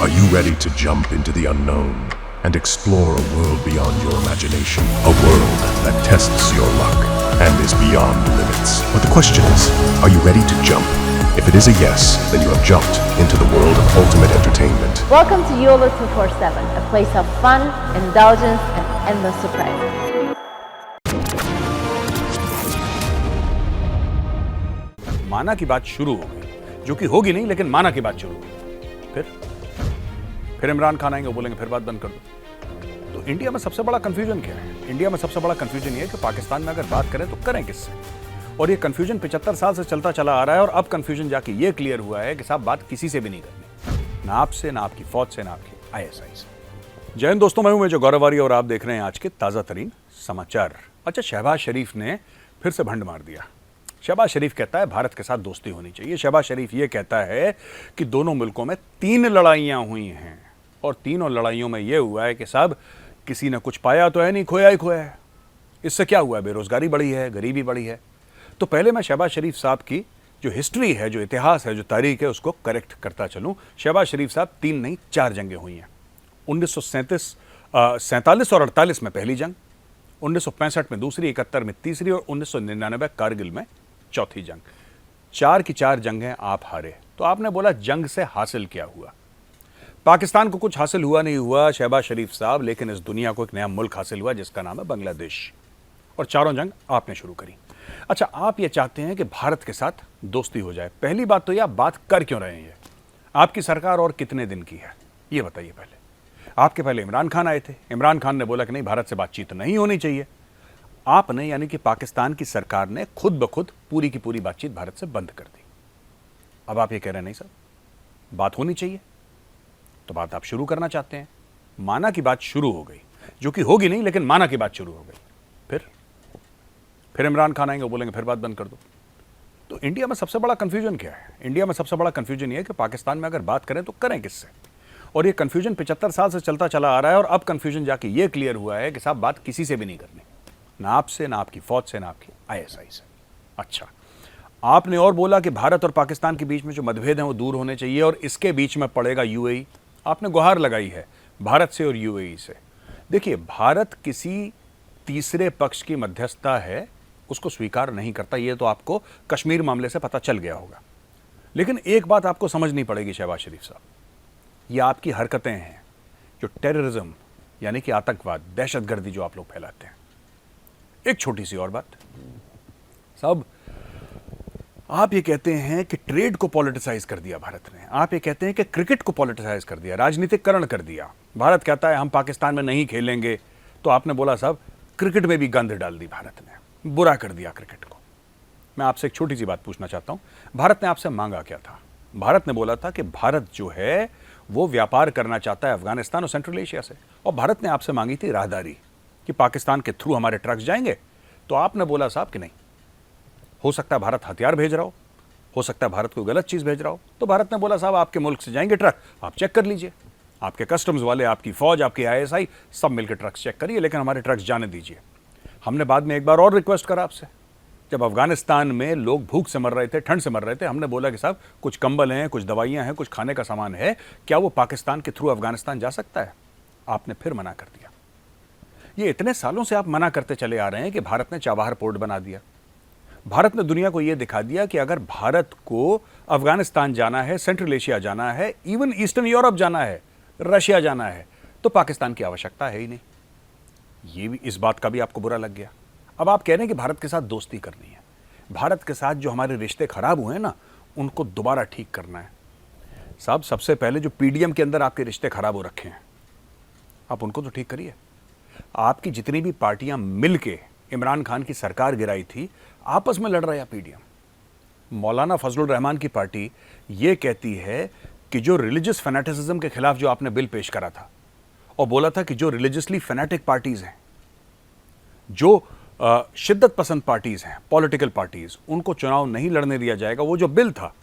Are you ready to jump into the unknown and explore a world beyond your imagination? A world that tests your luck and is beyond limits. But the question is, are you ready to jump? If it is a yes, then you have jumped into the world of ultimate entertainment. Welcome to YOLO 247, a place of fun, indulgence, and endless surprises. माना की बात शुरू हो गई, जो कि होगी नहीं, लेकिन माना की बात शुरू होगी। फिर इमरान खान आएंगे, बोलेंगे फिर बात बंद कर दो। तो इंडिया में सबसे बड़ा कंफ्यूजन क्या है? इंडिया में सबसे बड़ा कंफ्यूजन ये है कि पाकिस्तान में अगर बात करें तो करें किससे? और ये कंफ्यूजन 75 साल से चलता चला आ रहा है और अब कंफ्यूजन जाके ये क्लियर हुआ है कि साहब बात किसी से भी नहीं करनी, ना आपसे, ना आपकी फौज से, ना आपकी ISI से। जय हिंद दोस्तों, मैं हूं मेजर गौरव और आप देख रहे हैं आज के ताजा तरीन समाचार। अच्छा, शहबाज शरीफ ने फिर से भंड मार दिया। शहबाज शरीफ कहता है भारत के साथ दोस्ती होनी चाहिए। शहबाज शरीफ ये कहता है कि दोनों मुल्कों में 3 लड़ाइयां हुई हैं और तीनों लड़ाइयों में यह हुआ है कि साहब किसी ने कुछ पाया तो है नहीं, खोया ही खोया है। इससे क्या हुआ है? बेरोजगारी बढ़ी है, गरीबी बढ़ी है। तो पहले मैं शहबाज शरीफ साहब की जो हिस्ट्री है, जो इतिहास है, जो तारीख है, उसको करेक्ट करता चलूं। शहबाज शरीफ साहब 3 नहीं 4 जंगें हुई हैं। 1947 और 48 में पहली जंग, 1965 में दूसरी, 71 में तीसरी और 1999 कारगिल में चौथी जंग। 4 की 4 जंगें आप हारे। तो आपने बोला जंग से हासिल क्या हुआ? पाकिस्तान को कुछ हासिल हुआ नहीं हुआ शहबाज शरीफ साहब, लेकिन इस दुनिया को एक नया मुल्क हासिल हुआ जिसका नाम है बांग्लादेश। और चारों जंग आपने शुरू करी। अच्छा, आप ये चाहते हैं कि भारत के साथ दोस्ती हो जाए। पहली बात तो यह, आप बात कर क्यों रहे हैं? आपकी सरकार और कितने दिन की है ये बताइए। पहले आपके पहले इमरान खान आए थे। इमरान खान ने बोला कि नहीं, भारत से बातचीत नहीं होनी चाहिए। आपने यानी कि पाकिस्तान की सरकार ने खुद ब खुद पूरी की पूरी बातचीत भारत से बंद कर दी। अब आप ये कह रहे हैं नहीं सर, बात होनी चाहिए। तो बात आप शुरू करना चाहते हैं। माना की बात शुरू हो गई, जो कि होगी नहीं, लेकिन माना की बात शुरू हो गई। फिर इमरान खान आएंगे, बोलेंगे फिर बात बंद कर दो। तो इंडिया में सबसे बड़ा कंफ्यूजन क्या है? इंडिया में सबसे बड़ा कंफ्यूजन ये है कि पाकिस्तान में अगर बात करें तो करें किससे? और ये कंफ्यूजन 75 साल से चलता चला आ रहा है और अब कंफ्यूजन जाके ये क्लियर हुआ है कि साहब बात किसी से भी नहीं करनी, ना आपसे, ना आपकी फौज से, ना आपकी ISI से। अच्छा, आपने और बोला कि भारत और पाकिस्तान के बीच में जो मतभेद हैं वो दूर होने चाहिए और इसके बीच में पड़ेगा UAE। आपने गुहार लगाई है भारत से और UAE से। देखिए, भारत किसी तीसरे पक्ष की मध्यस्थता है उसको स्वीकार नहीं करता। ये तो आपको कश्मीर मामले से पता चल गया होगा। लेकिन एक बात आपको समझनी पड़ेगी शहबाज शरीफ साहब, ये आपकी हरकतें हैं जो टेररिज्म यानी कि आतंकवाद, दहशतगर्दी जो आप लोग फैलाते हैं। एक छोटी सी और बात साहब, आप ये कहते हैं कि ट्रेड को पॉलिटिसाइज कर दिया भारत ने। आप ये कहते हैं कि क्रिकेट को पॉलिटिसाइज कर दिया, राजनीतिकरण कर दिया। भारत कहता है हम पाकिस्तान में नहीं खेलेंगे। तो आपने बोला साहब क्रिकेट में भी गंद डाल दी भारत ने, बुरा कर दिया क्रिकेट को। मैं आपसे एक छोटी सी बात पूछना चाहता हूं, भारत ने आपसे मांगा क्या था? भारत ने बोला था कि भारत जो है वो व्यापार करना चाहता है अफगानिस्तान और सेंट्रल एशिया से, और भारत ने आपसे मांगी थी राहदारी कि पाकिस्तान के थ्रू हमारे ट्रक्स जाएंगे। तो आपने बोला साहब कि नहीं, हो सकता है भारत हथियार भेज रहा हो सकता है भारत कोई गलत चीज भेज रहा हो। तो भारत ने बोला साहब आपके मुल्क से जाएंगे ट्रक, आप चेक कर लीजिए, आपके कस्टम्स वाले, आपकी फौज, आपकी ISI सब मिलकर ट्रक्स चेक करिए, लेकिन हमारे ट्रक्स जाने दीजिए। हमने बाद में एक बार और रिक्वेस्ट करा आपसे, जब अफगानिस्तान में लोग भूख से मर रहे थे, ठंड से मर रहे थे, हमने बोला कि साहब कुछ कंबल हैं, कुछ दवाइयां हैं, कुछ खाने का सामान है, क्या वो पाकिस्तान के थ्रू अफगानिस्तान जा सकता है? आपने फिर मना कर दिया। ये इतने सालों से आप मना करते चले आ रहे हैं कि भारत ने चाबहार पोर्ट बना दिया। भारत ने दुनिया को यह दिखा दिया कि अगर भारत को अफगानिस्तान जाना है, सेंट्रल एशिया जाना है, इवन ईस्टर्न यूरोप जाना है, रशिया जाना है, तो पाकिस्तान की आवश्यकता है ही नहीं। ये भी, इस बात का भी आपको बुरा लग गया। अब आप कह रहे हैं कि भारत के साथ दोस्ती करनी है। भारत के साथ जो हमारे रिश्ते खराब हुए हैं ना, उनको दोबारा ठीक करना है। साहब सबसे पहले जो PDM के अंदर आपके रिश्ते खराब हो रखे हैं, आप उनको तो ठीक करिए। आपकी जितनी भी पार्टियां मिलके इमरान खान की सरकार गिराई थी, आपस में लड़ रहा है PDM। मौलाना फजलुर रहमान की पार्टी ये कहती है कि जो रिलीजियस फैनेटिसिज्म के खिलाफ जो आपने बिल पेश करा था और बोला था कि जो रिलीजियसली फैनेटिक पार्टीज हैं, जो शिद्दत पसंद पार्टीज हैं, पॉलिटिकल पार्टीज, उनको चुनाव नहीं लड़ने दिया जाएगा, वो जो बिल था,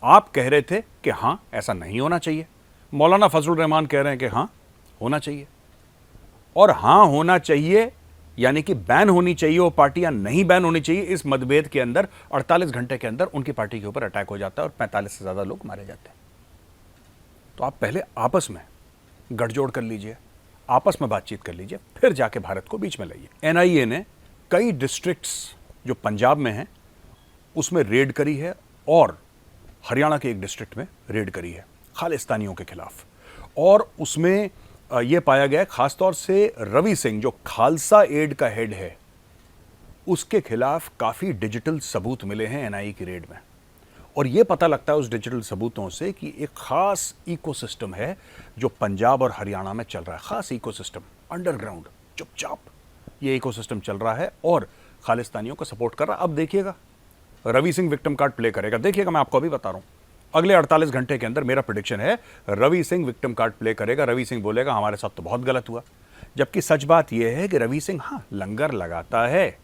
आप कह रहे थे कि हां ऐसा नहीं होना चाहिए। मौलाना फजलुर रहमान कह रहे हैं कि हां होना चाहिए। और हां होना चाहिए यानी कि बैन होनी चाहिए, वो पार्टियां नहीं बैन होनी चाहिए। इस मतभेद के अंदर 48 घंटे के अंदर उनकी पार्टी के ऊपर अटैक हो जाता है और 45 से ज्यादा लोग मारे जाते हैं। तो आप पहले आपस में गठजोड़ कर लीजिए, आपस में बातचीत कर लीजिए, फिर जाके भारत को बीच में लाइए। एनआईए ने कई डिस्ट्रिक्ट्स जो पंजाब में हैं उसमें रेड करी है और हरियाणा के एक डिस्ट्रिक्ट में रेड करी है खालिस्तानियों के खिलाफ, और उसमें यह पाया गया खासतौर से रवि सिंह जो खालसा एड का हेड है उसके खिलाफ काफी डिजिटल सबूत मिले हैं एनआईए की रेड में। और यह पता लगता है उस डिजिटल सबूतों से कि एक खास इकोसिस्टम है जो पंजाब और हरियाणा में चल रहा है, खास इकोसिस्टम, अंडरग्राउंड, चुपचाप ये इकोसिस्टम चल रहा है और खालिस्तानियों को सपोर्ट कर रहा है। अब देखिएगा Ravi Singh victim card play करेगा, देखिएगा, मैं आपको अभी बता रहा हूं, अगले 48 घंटे के अंदर मेरा प्रेडिक्शन है Ravi Singh victim card play करेगा। रवि सिंह बोलेगा हमारे साथ तो बहुत गलत हुआ, जबकि सच बात यह है कि रवि सिंह हाँ लंगर लगाता है,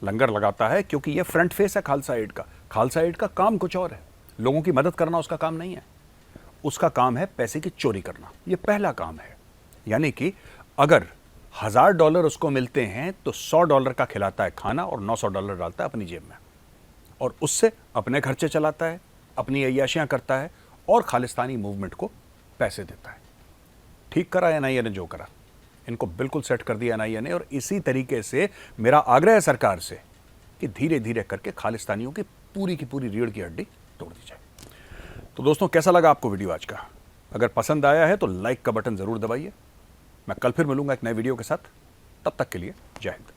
लंगर लगाता है क्योंकि यह फ्रंट फेस है खालसा एड का। खालसा एड का काम कुछ और है, लोगों की मदद करना उसका काम नहीं है, उसका काम है पैसे की चोरी करना, यह पहला काम है। यानी कि अगर $1000 उसको मिलते हैं तो $100 का खिलाता है खाना और $900 डालता है अपनी जेब में, और उससे अपने खर्चे चलाता है, अपनी अय्याशियां करता है और खालिस्तानी मूवमेंट को पैसे देता है। ठीक करा एनआईए ने जो करा, इनको बिल्कुल सेट कर दिया एनआईए ने। और इसी तरीके से मेरा आग्रह है सरकार से कि धीरे धीरे करके खालिस्तानियों की पूरी रीढ़ की हड्डी तोड़ दी जाए। तो दोस्तों कैसा लगा आपको वीडियो आज का? अगर पसंद आया है तो लाइक का बटन जरूर दबाइए। मैं कल फिर मिलूंगा एक नए वीडियो के साथ, तब तक के लिए जय हिंद।